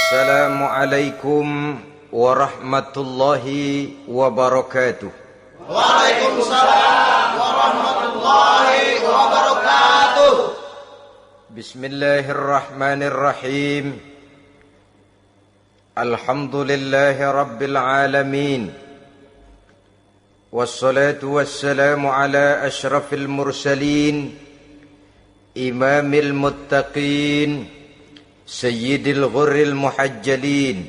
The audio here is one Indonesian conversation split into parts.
Assalamualaikum warahmatullahi wabarakatuh. Waalaikumsalam warahmatullahi wabarakatuh. Bismillahirrahmanirrahim. Alhamdulillahi rabbil alamin. Wassalatu wassalamu ala ashrafil mursalin, imamil muttaqin, sayyidil ghurril muhajjalin,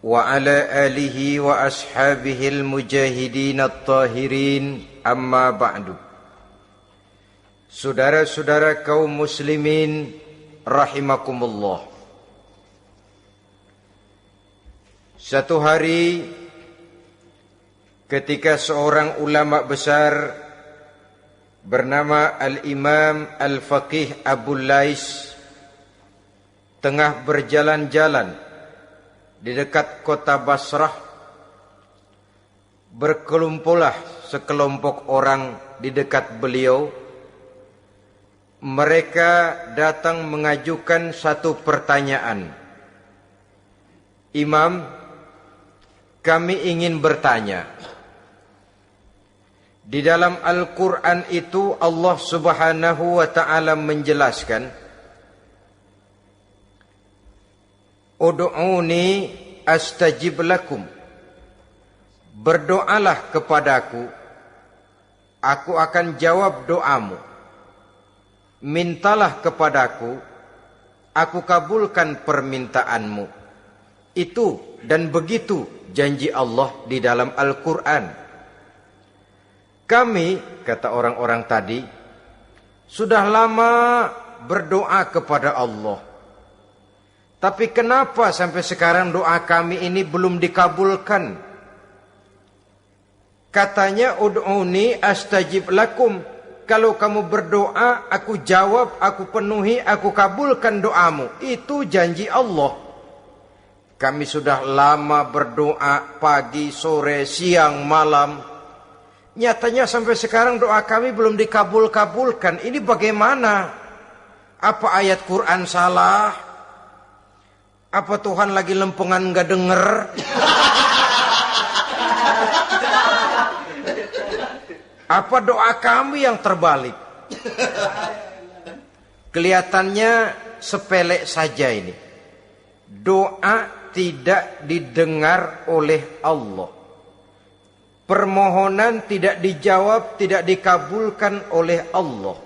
wa ala alihi wa ashabihil mujahidin at-tahirin, amma ba'du. Saudara-saudara kaum muslimin rahimakumullah. Satu hari ketika seorang ulama besar bernama Al-Imam Al-Faqih Abul Lais tengah berjalan-jalan di dekat kota Basrah, berkelumpulah sekelompok orang di dekat beliau. Mereka datang mengajukan satu pertanyaan. Imam, kami ingin bertanya. Di dalam Al-Quran itu Allah Subhanahu wa ta'ala menjelaskan, Ud'uni astajib lakum. Berdoalah kepadaku, aku akan jawab doamu. Mintalah kepadaku, aku kabulkan permintaanmu. Itu dan begitu janji Allah di dalam Al-Quran. Kami, kata orang-orang tadi, sudah lama berdoa kepada Allah. Tapi kenapa sampai sekarang doa kami ini belum dikabulkan? Katanya, Ud'uni astajib lakum. Kalau kamu berdoa, aku jawab, aku penuhi, aku kabulkan doamu. Itu janji Allah. Kami sudah lama berdoa pagi, sore, siang, malam. Nyatanya sampai sekarang doa kami belum dikabul-kabulkan. Ini bagaimana? Apa ayat Quran salah? Apa Tuhan lagi lempengan nggak denger? Apa doa kami yang terbalik? Kelihatannya sepele saja ini. Doa tidak didengar oleh Allah. Permohonan tidak dijawab, tidak dikabulkan oleh Allah.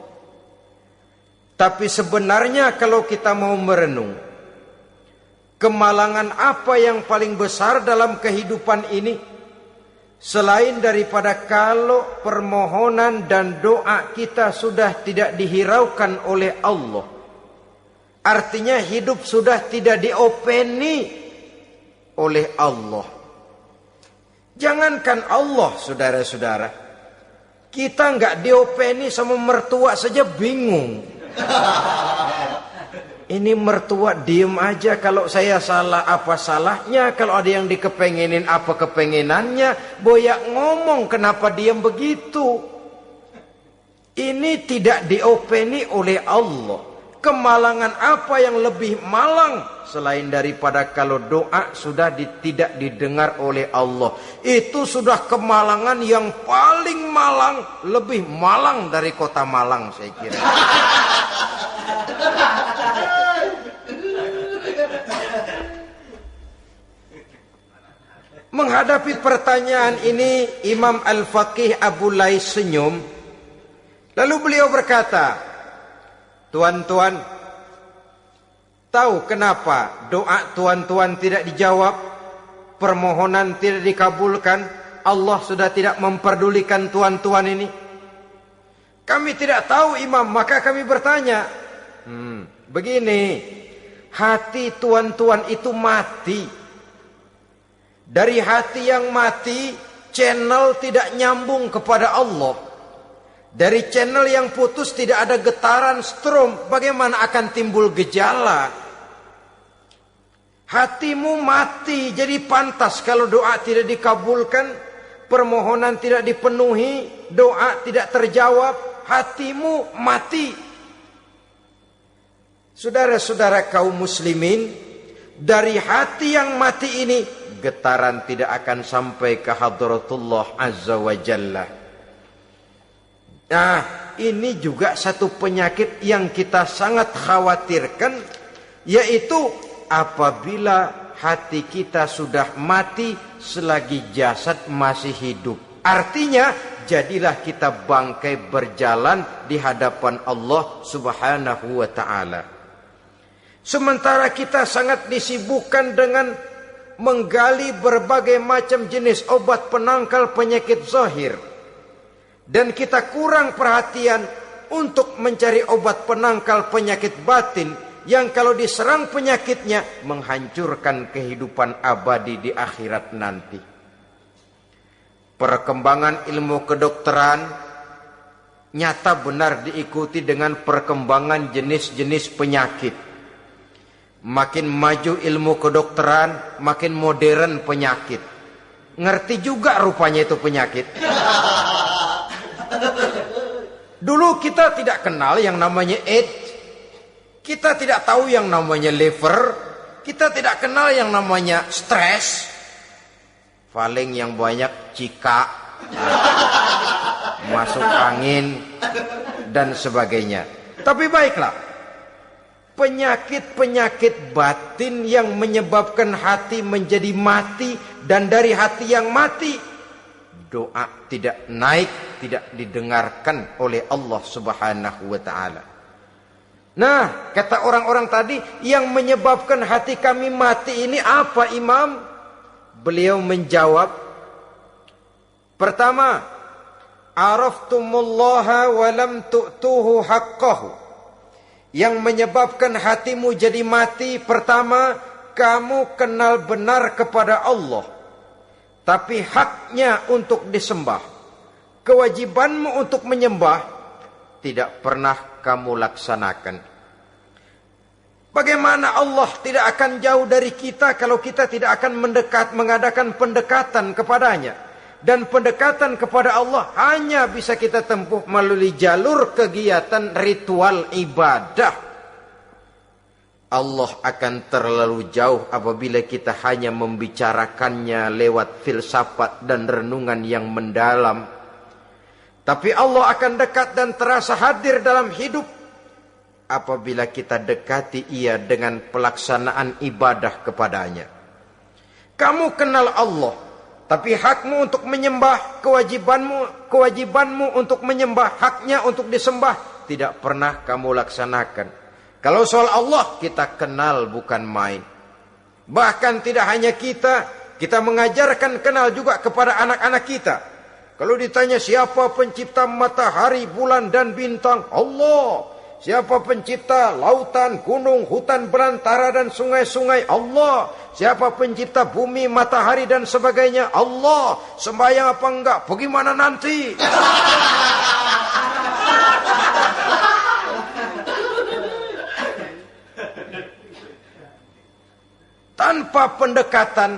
Tapi sebenarnya kalau kita mau merenung, kemalangan apa yang paling besar dalam kehidupan ini? Selain daripada kalau permohonan dan doa kita sudah tidak dihiraukan oleh Allah. Artinya hidup sudah tidak diopeni oleh Allah. Jangankan Allah, saudara-saudara, kita nggak diopeni sama mertua saja bingung. Ini mertua diem aja, kalau saya salah apa salahnya, kalau ada yang dikepengenin apa kepengenannya, boyak ngomong kenapa diem begitu. Ini tidak diopeni oleh Allah. Kemalangan apa yang lebih malang selain daripada kalau doa sudah tidak didengar oleh Allah. Itu sudah kemalangan yang paling malang, lebih malang dari kota Malang saya kira. Menghadapi pertanyaan ini, Imam Al-Faqih Abul Lais senyum. Lalu beliau berkata, tuan-tuan, tahu kenapa doa tuan-tuan tidak dijawab, permohonan tidak dikabulkan? Allah sudah tidak memperdulikan tuan-tuan ini. Kami tidak tahu, Imam, maka kami bertanya. Begini, hati tuan-tuan itu mati. Dari hati yang mati, channel tidak nyambung kepada Allah. Dari channel yang putus tidak ada getaran strom, bagaimana akan timbul gejala? Hatimu mati, jadi pantas kalau doa tidak dikabulkan, permohonan tidak dipenuhi, doa tidak terjawab, hatimu mati. Saudara-saudara kaum muslimin, dari hati yang mati ini, getaran tidak akan sampai ke hadratullah azza wa jalla. Nah, ini juga satu penyakit yang kita sangat khawatirkan, yaitu apabila hati kita sudah mati selagi jasad masih hidup. Artinya, jadilah kita bangkai berjalan di hadapan Allah subhanahu wa ta'ala. Sementara kita sangat disibukkan dengan menggali berbagai macam jenis obat penangkal penyakit zahir, dan kita kurang perhatian untuk mencari obat penangkal penyakit batin yang kalau diserang penyakitnya menghancurkan kehidupan abadi di akhirat nanti. Perkembangan ilmu kedokteran nyata benar diikuti dengan perkembangan jenis-jenis penyakit. Makin maju ilmu kedokteran, makin modern penyakit. Ngerti juga rupanya itu penyakit. Dulu kita tidak kenal yang namanya AIDS. Kita tidak tahu yang namanya liver. Kita tidak kenal yang namanya stres. Paling yang banyak cika, masuk angin, dan sebagainya. Tapi baiklah, penyakit-penyakit batin yang menyebabkan hati menjadi mati, dan dari hati yang mati, doa tidak naik, tidak didengarkan oleh Allah subhanahu wa ta'ala. Nah, kata orang-orang tadi, yang menyebabkan hati kami mati ini apa, Imam? Beliau menjawab, pertama, araftumullaha wa lam tu'tuhu haqqahu. Yang menyebabkan hatimu jadi mati, pertama, kamu kenal benar kepada Allah, tapi haknya untuk disembah, kewajibanmu untuk menyembah, tidak pernah kamu laksanakan. Bagaimana Allah tidak akan jauh dari kita kalau kita tidak akan mengadakan pendekatan kepadanya. Dan pendekatan kepada Allah hanya bisa kita tempuh melalui jalur kegiatan ritual ibadah. Allah akan terlalu jauh apabila kita hanya membicarakannya lewat filsafat dan renungan yang mendalam. Tapi Allah akan dekat dan terasa hadir dalam hidup apabila kita dekati ia dengan pelaksanaan ibadah kepadanya. Kamu kenal Allah, tapi hakmu untuk menyembah, kewajibanmu untuk menyembah, haknya untuk disembah, tidak pernah kamu laksanakan. Kalau soal Allah, kita kenal bukan main. Bahkan tidak hanya kita mengajarkan kenal juga kepada anak-anak kita. Kalau ditanya siapa pencipta matahari, bulan dan bintang, Allah. Siapa pencipta lautan, gunung, hutan belantara dan sungai-sungai? Allah. Siapa pencipta bumi, matahari dan sebagainya? Allah. Sembahyang apa enggak? Bagaimana nanti? Tanpa pendekatan,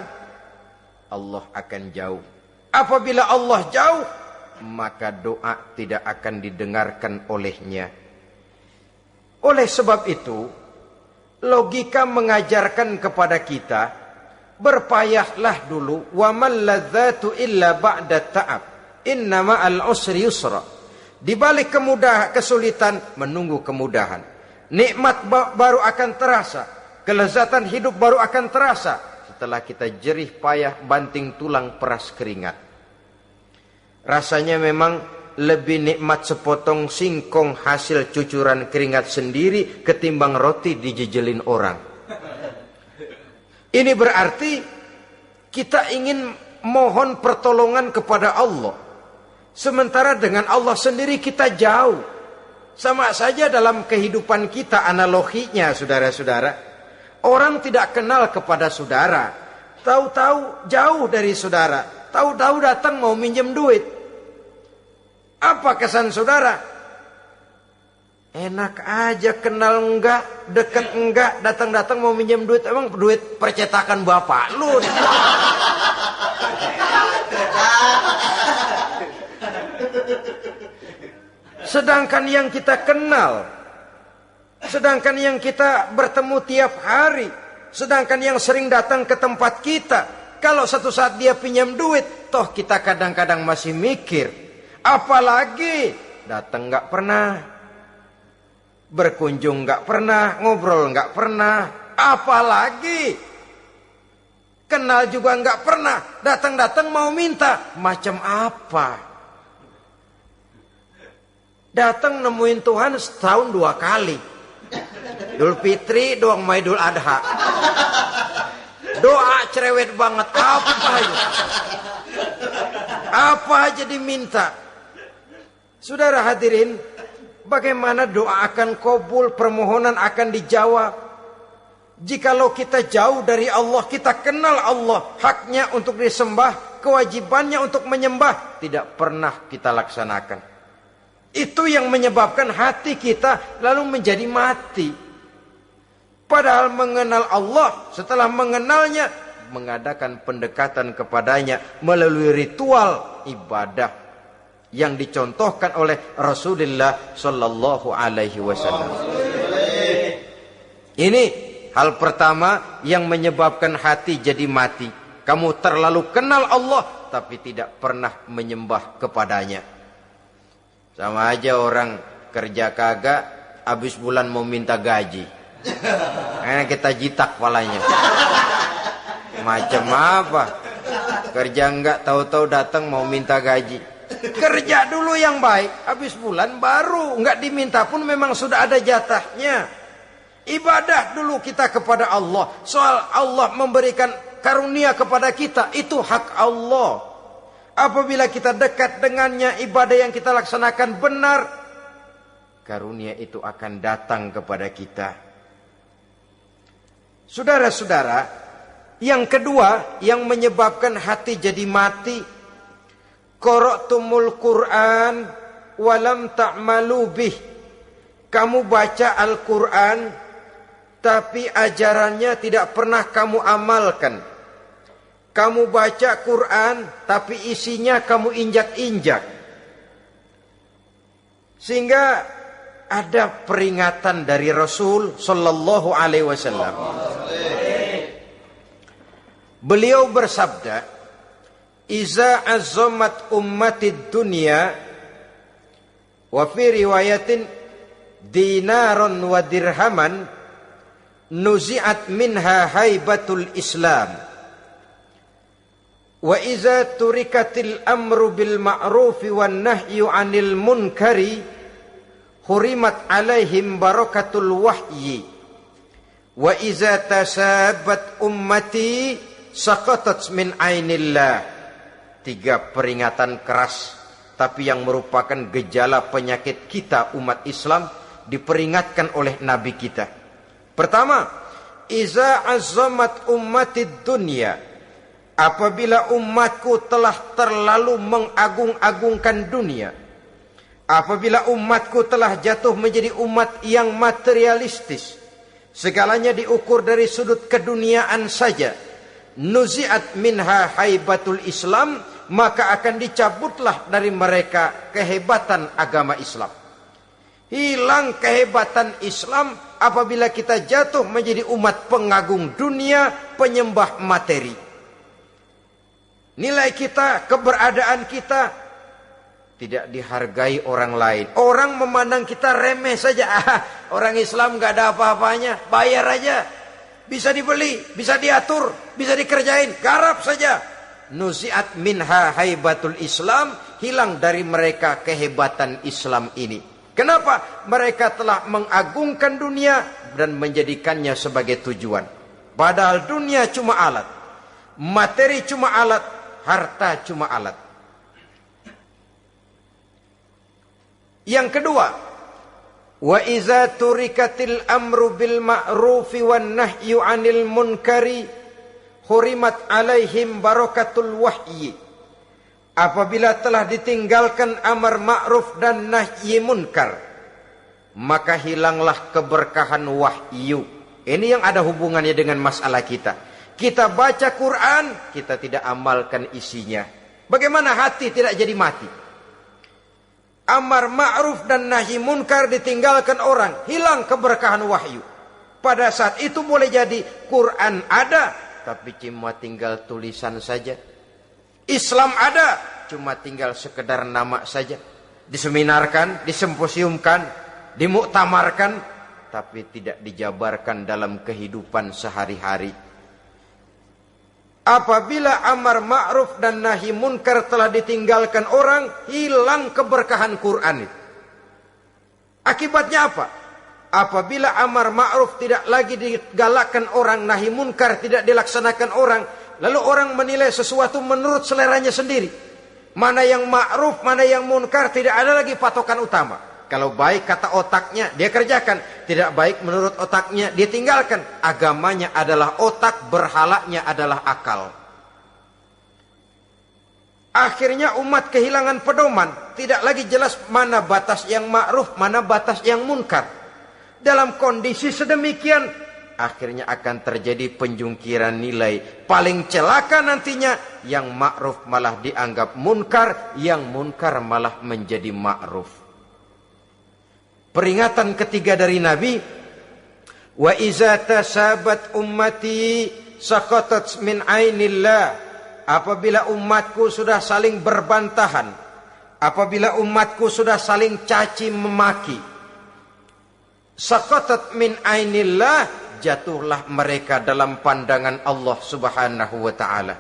Allah akan jauh. Apabila Allah jauh, maka doa tidak akan didengarkan olehnya. Oleh sebab itu, logika mengajarkan kepada kita, berpayahlah dulu, wa mal ladzatu illa ba'da ta'ab, inna ma'al usri yusra. Di balik kesulitan menunggu kemudahan. Nikmat baru akan terasa, kelezatan hidup baru akan terasa setelah kita jerih payah banting tulang peras keringat. Rasanya memang lebih nikmat sepotong singkong hasil cucuran keringat sendiri ketimbang roti dijejelin orang. Ini berarti kita ingin mohon pertolongan kepada Allah, sementara dengan Allah sendiri kita jauh. Sama saja dalam kehidupan kita analoginya, saudara-saudara. Orang tidak kenal kepada saudara, tahu-tahu jauh dari saudara, tahu-tahu datang mau minjem duit. Apa kesan saudara? Enak aja, kenal enggak, dekat enggak, datang-datang mau minjem duit. Emang duit percetakan bapak lu? Sedangkan yang kita kenal, sedangkan yang kita bertemu tiap hari, Sedangkan yang sering datang ke tempat kita, kalau satu saat dia pinjam duit, toh kita kadang-kadang masih mikir. Apalagi datang nggak pernah, berkunjung nggak pernah, ngobrol nggak pernah. Apalagi kenal juga nggak pernah, datang-datang mau minta. Macam apa? Datang nemuin Tuhan setahun 2 kali. Idul Fitri doang sama Idul Adha. Doa cerewet banget. Apa aja diminta. Saudara hadirin, bagaimana doa akan kabul, permohonan akan dijawab? Jikalau kita jauh dari Allah, kita kenal Allah, haknya untuk disembah, kewajibannya untuk menyembah, tidak pernah kita laksanakan. Itu yang menyebabkan hati kita lalu menjadi mati. Padahal mengenal Allah, setelah mengenalnya, mengadakan pendekatan kepadanya melalui ritual ibadah yang dicontohkan oleh Rasulullah Sallallahu Alaihi Wasallam. Ini hal pertama yang menyebabkan hati jadi mati. Kamu terlalu kenal Allah tapi tidak pernah menyembah kepadanya. Sama aja orang kerja kagak, habis bulan mau minta gaji. Karena kita jitak palanya. Macam apa? Kerja enggak, tahu-tahu datang mau minta gaji. Kerja dulu yang baik, habis bulan baru. Enggak diminta pun memang sudah ada jatahnya. Ibadah dulu kita kepada Allah. Soal Allah memberikan karunia kepada kita, itu hak Allah. Apabila kita dekat dengannya, ibadah yang kita laksanakan benar, karunia itu akan datang kepada kita. Saudara-saudara, yang kedua yang menyebabkan hati jadi mati, qara'tumul Qur'an walam ta'malu bih. Kamu baca Al-Qur'an tapi ajarannya tidak pernah kamu amalkan. Kamu baca Quran tapi isinya kamu injak-injak. Sehingga ada peringatan dari Rasul Sallallahu Alaihi Wasallam. Beliau bersabda, "Iza azzamat ummatid dunya wa fi riwayatin dinaron wa dirhaman nuzi'at minha haibatul Islam. Wa iza turikatil amru bil ma'rufi wan nahyu 'anil munkari hurimat 'alaihim barakatul wahyi. Wa iza tasabat ummati saqatat min 'ainillah." 3 peringatan keras tapi yang merupakan gejala penyakit kita umat Islam diperingatkan oleh Nabi kita. Pertama, iza azzamat ummatid dunya. Apabila umatku telah terlalu mengagung-agungkan dunia, apabila umatku telah jatuh menjadi umat yang materialistis, segalanya diukur dari sudut keduniaan saja, nuzi'at minha haibatul Islam, maka akan dicabutlah dari mereka kehebatan agama Islam. Hilang kehebatan Islam apabila kita jatuh menjadi umat pengagung dunia, penyembah materi. Nilai kita, keberadaan kita tidak dihargai orang lain. Orang memandang kita remeh saja. Orang Islam gak ada apa-apanya, bayar aja. Bisa dibeli, bisa diatur, bisa dikerjain, garap saja. Nuzi'at minha haibatul Islam, hilang dari mereka kehebatan Islam ini. Kenapa? Mereka telah mengagungkan dunia dan menjadikannya sebagai tujuan. Padahal dunia cuma alat, materi cuma alat, harta cuma alat. Yang kedua, wa iza turikatil amru bil ma'rufi wan nahyu 'anil munkari hurimat 'alaihim barakatul wahyi. Apabila telah ditinggalkan amar ma'ruf dan nahi munkar, maka hilanglah keberkahan wahyu. Ini yang ada hubungannya dengan masalah kita. Kita baca Quran, kita tidak amalkan isinya. Bagaimana hati tidak jadi mati? Amar ma'ruf dan nahi munkar ditinggalkan orang, hilang keberkahan wahyu. Pada saat itu boleh jadi Quran ada, tapi cuma tinggal tulisan saja. Islam ada, cuma tinggal sekedar nama saja. Diseminarkan, disimposiumkan, dimuktamarkan, tapi tidak dijabarkan dalam kehidupan sehari-hari. Apabila amar ma'ruf dan nahi munkar telah ditinggalkan orang, hilang keberkahan Quran itu. Akibatnya apa? Apabila amar ma'ruf tidak lagi digalakkan orang, nahi munkar tidak dilaksanakan orang, lalu orang menilai sesuatu menurut seleranya sendiri. Mana yang ma'ruf, mana yang munkar, tidak ada lagi patokan utama. Kalau baik kata otaknya, dia kerjakan. Tidak baik menurut otaknya, dia tinggalkan. Agamanya adalah otak, berhalanya adalah akal. Akhirnya umat kehilangan pedoman. Tidak lagi jelas mana batas yang ma'ruf, mana batas yang munkar. Dalam kondisi sedemikian, akhirnya akan terjadi penjungkiran nilai. Paling celaka nantinya, yang ma'ruf malah dianggap munkar, yang munkar malah menjadi ma'ruf. Peringatan ketiga dari Nabi, wa iza tasabat ummati saqatat min ainillah. Apabila umatku sudah saling berbantahan, apabila umatku sudah saling caci memaki, saqatat min ainillah, jatuhlah mereka dalam pandangan Allah Subhanahu wa taala.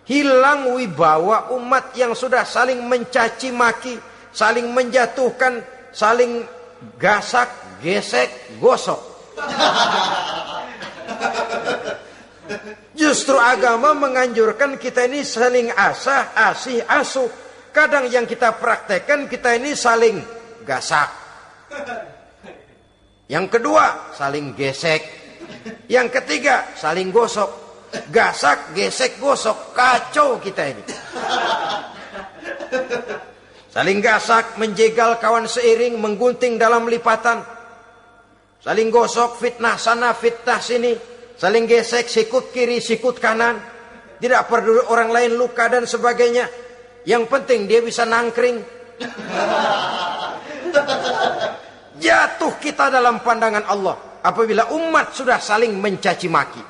Hilang wibawa umat yang sudah saling mencaci maki, saling menjatuhkan, saling gasak, gesek, gosok. Justru agama menganjurkan kita ini saling asah, asih, asuh. Kadang yang kita praktekkan, kita ini saling gasak. Yang kedua, saling gesek. Yang ketiga, saling gosok. Gasak, gesek, gosok. Kacau kita ini. Saling gasak, menjegal kawan seiring, menggunting dalam lipatan. Saling gosok, fitnah sana, fitnah sini. Saling gesek, sikut kiri, sikut kanan. Tidak peduli orang lain luka dan sebagainya. Yang penting dia bisa nangkring. Jatuh kita dalam pandangan Allah apabila umat sudah saling mencaci maki.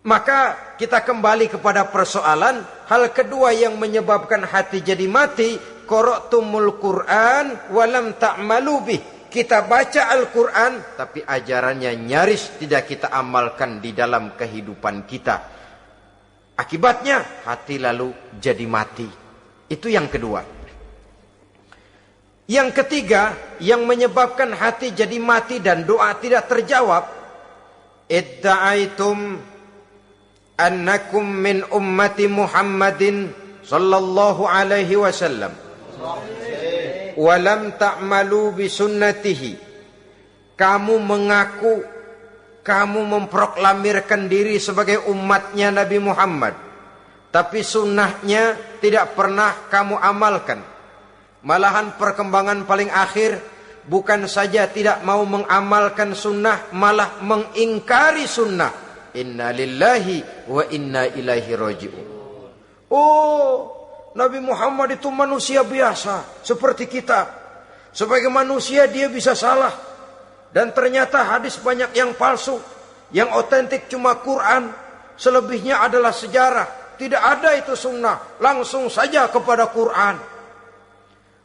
Maka kita kembali kepada persoalan. Hal kedua yang menyebabkan hati jadi mati, qara'tumul Qur'an walam ta'malu bih. Kita baca Al-Quran, tapi ajarannya nyaris tidak kita amalkan di dalam kehidupan kita. Akibatnya hati lalu jadi mati. Itu yang kedua. Yang ketiga, yang menyebabkan hati jadi mati dan doa tidak terjawab, idda'aitum annakum min ummati Muhammadin sallallahu alaihi wasallam walam ta'malu bisunnatihi. Kamu mengaku, kamu memproklamirkan diri sebagai umatnya Nabi Muhammad, tapi sunnahnya tidak pernah kamu amalkan. Malahan perkembangan paling akhir, bukan saja tidak mau mengamalkan sunnah, malah mengingkari sunnah. Inna lillahi wa inna ilaihi raji'un. Oh, Nabi Muhammad itu manusia biasa seperti kita. Sebagai manusia dia bisa salah. Dan ternyata hadis banyak yang palsu. Yang otentik cuma Quran. Selebihnya adalah sejarah. Tidak ada itu sunnah. Langsung saja kepada Quran.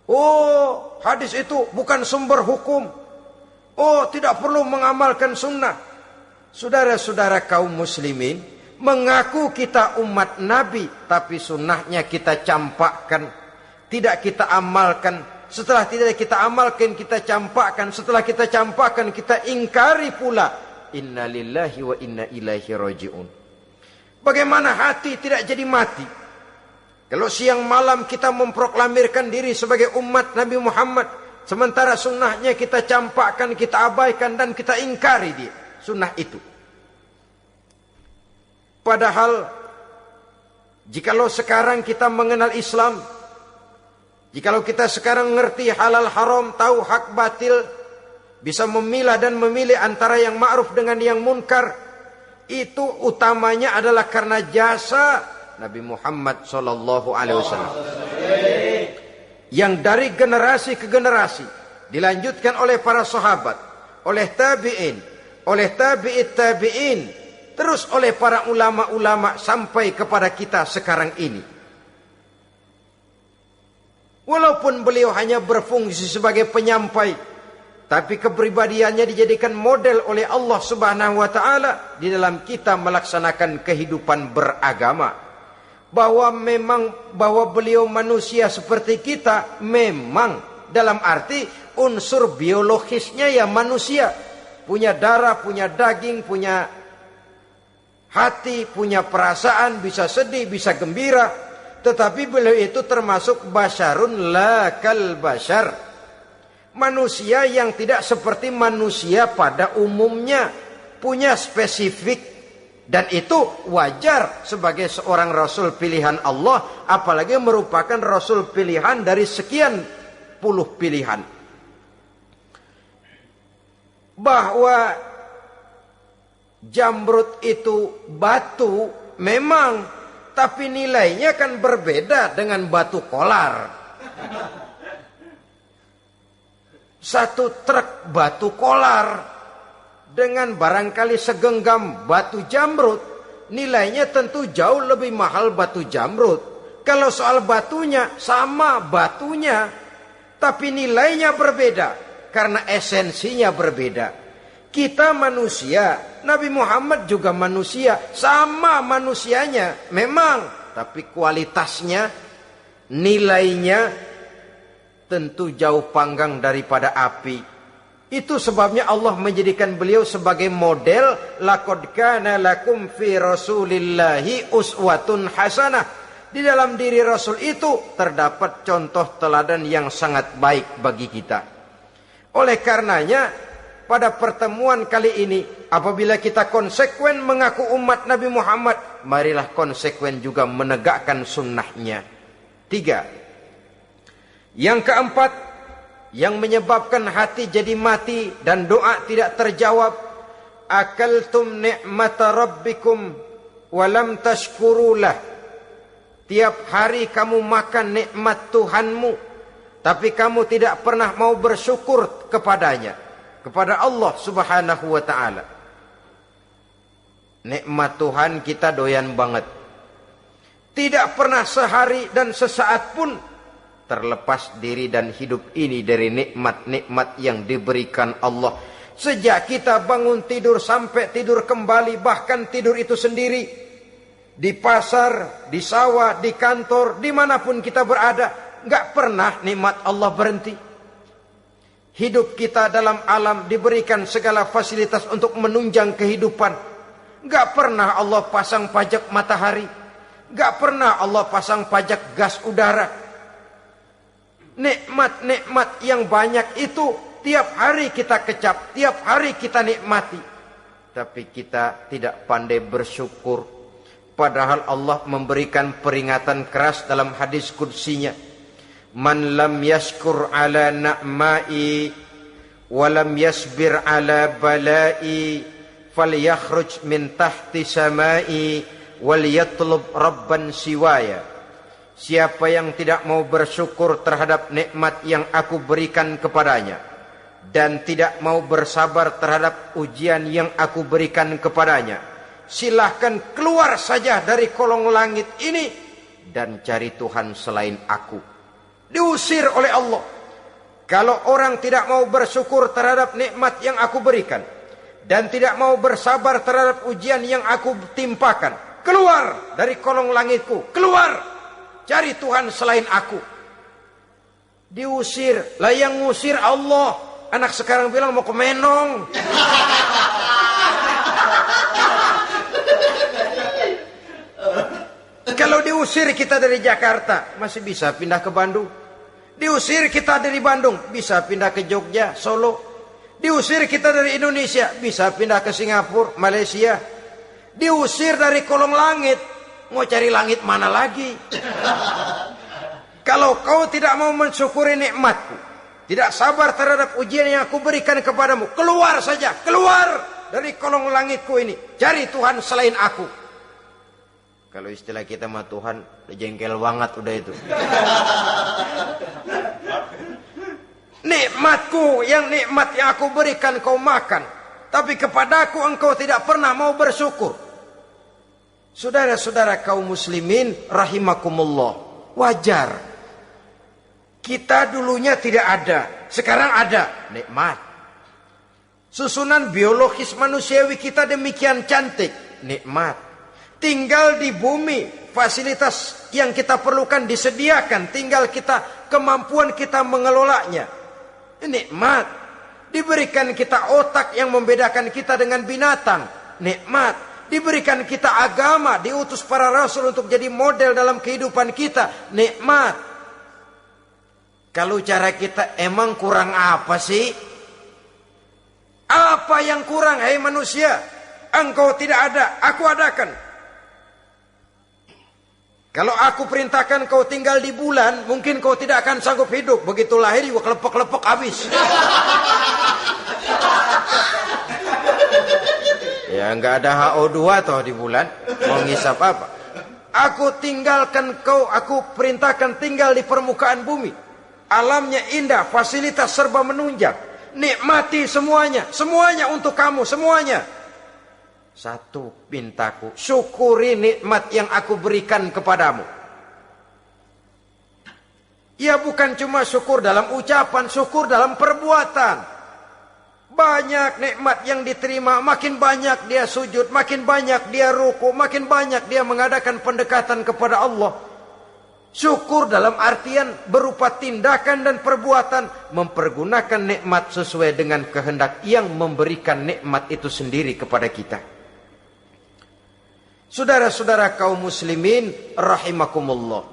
Oh, hadis itu bukan sumber hukum. Oh, tidak perlu mengamalkan sunnah. Saudara-saudara kaum muslimin, mengaku kita umat Nabi, tapi sunnahnya kita campakkan, tidak kita amalkan. Setelah tidak kita amalkan, kita campakkan. Setelah kita campakkan, kita ingkari pula. Inna lillahi wa inna ilaihi raji'un. Bagaimana hati tidak jadi mati? Kalau siang malam kita memproklamirkan diri sebagai umat Nabi Muhammad, sementara sunnahnya kita campakkan, kita abaikan, dan kita ingkari dia. Sunnah itu. Padahal jikalau sekarang kita mengenal Islam, jikalau kita sekarang ngerti halal haram, tahu hak batil, bisa memilah dan memilih antara yang ma'ruf dengan yang munkar, itu utamanya adalah karena jasa Nabi Muhammad SAW, yang dari generasi ke generasi dilanjutkan oleh para sahabat, oleh tabi'in, oleh tabi'it tabi'in, terus oleh para ulama-ulama sampai kepada kita sekarang ini. Walaupun beliau hanya berfungsi sebagai penyampai, tapi kepribadiannya dijadikan model oleh Allah Subhanahu wa taala di dalam kita melaksanakan kehidupan beragama. Bahwa beliau manusia seperti kita, memang dalam arti unsur biologisnya ya manusia, punya darah, punya daging, punya hati, punya perasaan, bisa sedih, bisa gembira. Tetapi beliau itu termasuk basyarun la kal basyar, manusia yang tidak seperti manusia pada umumnya, punya spesifik, dan itu wajar sebagai seorang rasul pilihan Allah, apalagi merupakan rasul pilihan dari sekian puluh pilihan. Bahwa jamrud itu batu memang, tapi nilainya kan berbeda dengan batu kolar. Satu truk batu kolar dengan barangkali segenggam batu jamrud, nilainya tentu jauh lebih mahal batu jamrud. Kalau soal batunya, sama batunya, tapi nilainya berbeda karena esensinya berbeda. Kita manusia, Nabi Muhammad juga manusia, sama manusianya memang, tapi kualitasnya, nilainya tentu jauh panggang daripada api. Itu sebabnya Allah menjadikan beliau sebagai model. Laqad kana lakum fi rasulillahi uswatun hasanah. Di dalam diri Rasul itu terdapat contoh teladan yang sangat baik bagi kita. Oleh karenanya, pada pertemuan kali ini, apabila kita konsekuen mengaku umat Nabi Muhammad, marilah konsekuen juga menegakkan sunnahnya. 3. Yang keempat, yang menyebabkan hati jadi mati dan doa tidak terjawab, akaltum ni'mata rabbikum walam tashkurulah. Tiap hari kamu makan nikmat Tuhanmu, tapi kamu tidak pernah mau bersyukur kepadanya, kepada Allah Subhanahu wa ta'ala. Nikmat Tuhan kita doyan banget. Tidak pernah sehari dan sesaat pun terlepas diri dan hidup ini dari nikmat-nikmat yang diberikan Allah. Sejak kita bangun tidur sampai tidur kembali, bahkan tidur itu sendiri, di pasar, di sawah, di kantor, dimanapun kita berada, gak pernah nikmat Allah berhenti. Hidup kita dalam alam diberikan segala fasilitas untuk menunjang kehidupan. Gak pernah Allah pasang pajak matahari. Gak pernah Allah pasang pajak gas udara. Nikmat-nikmat yang banyak itu tiap hari kita kecap, tiap hari kita nikmati. Tapi kita tidak pandai bersyukur. Padahal Allah memberikan peringatan keras dalam hadis qudsinya. Man lam yashkur ala na'mai walam yasbir ala balai falyakhruj min tahti samai wal yatlub rabban siwaya. Siapa yang tidak mau bersyukur terhadap nikmat yang aku berikan kepadanya dan tidak mau bersabar terhadap ujian yang aku berikan kepadanya, silahkan keluar saja dari kolong langit ini dan cari Tuhan selain aku. Diusir oleh Allah. Kalau orang tidak mau bersyukur terhadap nikmat yang aku berikan dan tidak mau bersabar terhadap ujian yang aku timpakan, keluar dari kolong langitku, keluar, cari Tuhan selain aku. Diusir. Lah yang ngusir Allah. Anak sekarang bilang mau ke Menong. Kalau diusir kita dari Jakarta, masih bisa pindah ke Bandung. Diusir kita dari Bandung, bisa pindah ke Jogja, Solo. Diusir kita dari Indonesia, bisa pindah ke Singapura, Malaysia. Diusir dari kolong langit, mau cari langit mana lagi? Kalau kau tidak mau mensyukuri nikmatku, tidak sabar terhadap ujian yang aku berikan kepadamu, keluar saja, keluar dari kolong langitku ini, cari Tuhan selain aku. Kalau istilah kita mah Tuhan udah jengkel banget udah itu. Nikmatku, yang nikmat yang aku berikan kau makan, tapi kepadaku engkau tidak pernah mau bersyukur. Saudara-saudara kaum muslimin rahimakumullah, wajar. Kita dulunya tidak ada, sekarang ada, nikmat. Susunan biologis manusiawi kita demikian cantik, nikmat. Tinggal di bumi, fasilitas yang kita perlukan disediakan, tinggal kemampuan kita mengelolanya. Nikmat. Diberikan kita otak yang membedakan kita dengan binatang, nikmat. Diberikan kita agama, diutus para rasul untuk jadi model dalam kehidupan kita, nikmat. Kalau cara kita emang kurang apa sih? Apa yang kurang, hai manusia? Engkau tidak ada, aku adakan. Kalau aku perintahkan kau tinggal di bulan, mungkin kau tidak akan sanggup hidup. Begitu lahir juga kelepek-kelepek habis. Ya nggak ada HO2 toh di bulan. Mau ngisap apa? Aku tinggalkan kau, aku perintahkan tinggal di permukaan bumi. Alamnya indah, fasilitas serba menunjang. Nikmati semuanya, semuanya untuk kamu, semuanya. Satu pintaku, syukuri nikmat yang aku berikan kepadamu. Ya bukan cuma syukur dalam ucapan, syukur dalam perbuatan. Banyak nikmat yang diterima, makin banyak dia sujud, makin banyak dia ruku, makin banyak dia mengadakan pendekatan kepada Allah. Syukur dalam artian berupa tindakan dan perbuatan, mempergunakan nikmat sesuai dengan kehendak yang memberikan nikmat itu sendiri kepada kita. Saudara-saudara kaum muslimin rahimakumullah,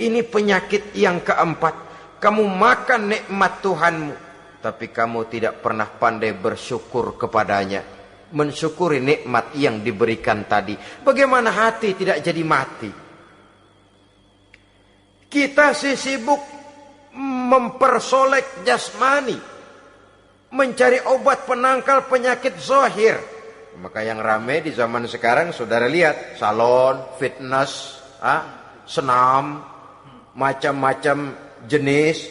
ini penyakit yang keempat. Kamu makan nikmat Tuhanmu, tapi kamu tidak pernah pandai bersyukur kepadanya, mensyukuri nikmat yang diberikan tadi. Bagaimana hati tidak jadi mati? Kita sibuk mempersolek jasmani, mencari obat penangkal penyakit zahir. Maka yang ramai di zaman sekarang, saudara lihat, salon, fitness, senam, macam-macam jenis.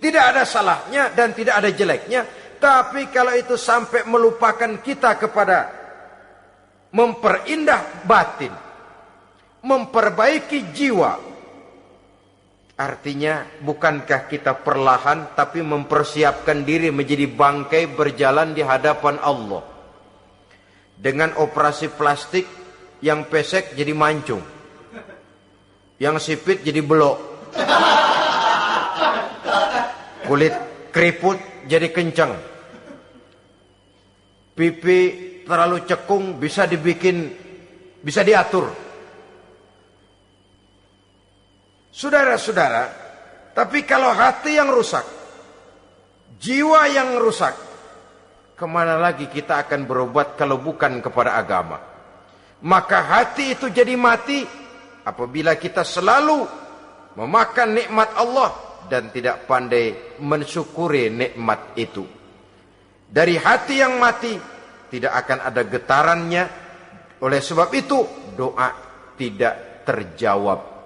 Tidak ada salahnya dan tidak ada jeleknya. Tapi kalau itu sampai melupakan kita kepada memperindah batin, memperbaiki jiwa, artinya bukankah kita perlahan tapi mempersiapkan diri menjadi bangkai berjalan di hadapan Allah? Dengan operasi plastik, yang pesek jadi mancung, yang sipit jadi belok, kulit keriput jadi kencang, pipi terlalu cekung bisa diatur. Saudara-saudara, tapi kalau hati yang rusak, jiwa yang rusak, kemana lagi kita akan berobat kalau bukan kepada agama? Maka hati itu jadi mati apabila kita selalu memakan nikmat Allah dan tidak pandai mensyukuri nikmat itu. Dari hati yang mati tidak akan ada getarannya. Oleh sebab itu doa tidak terjawab.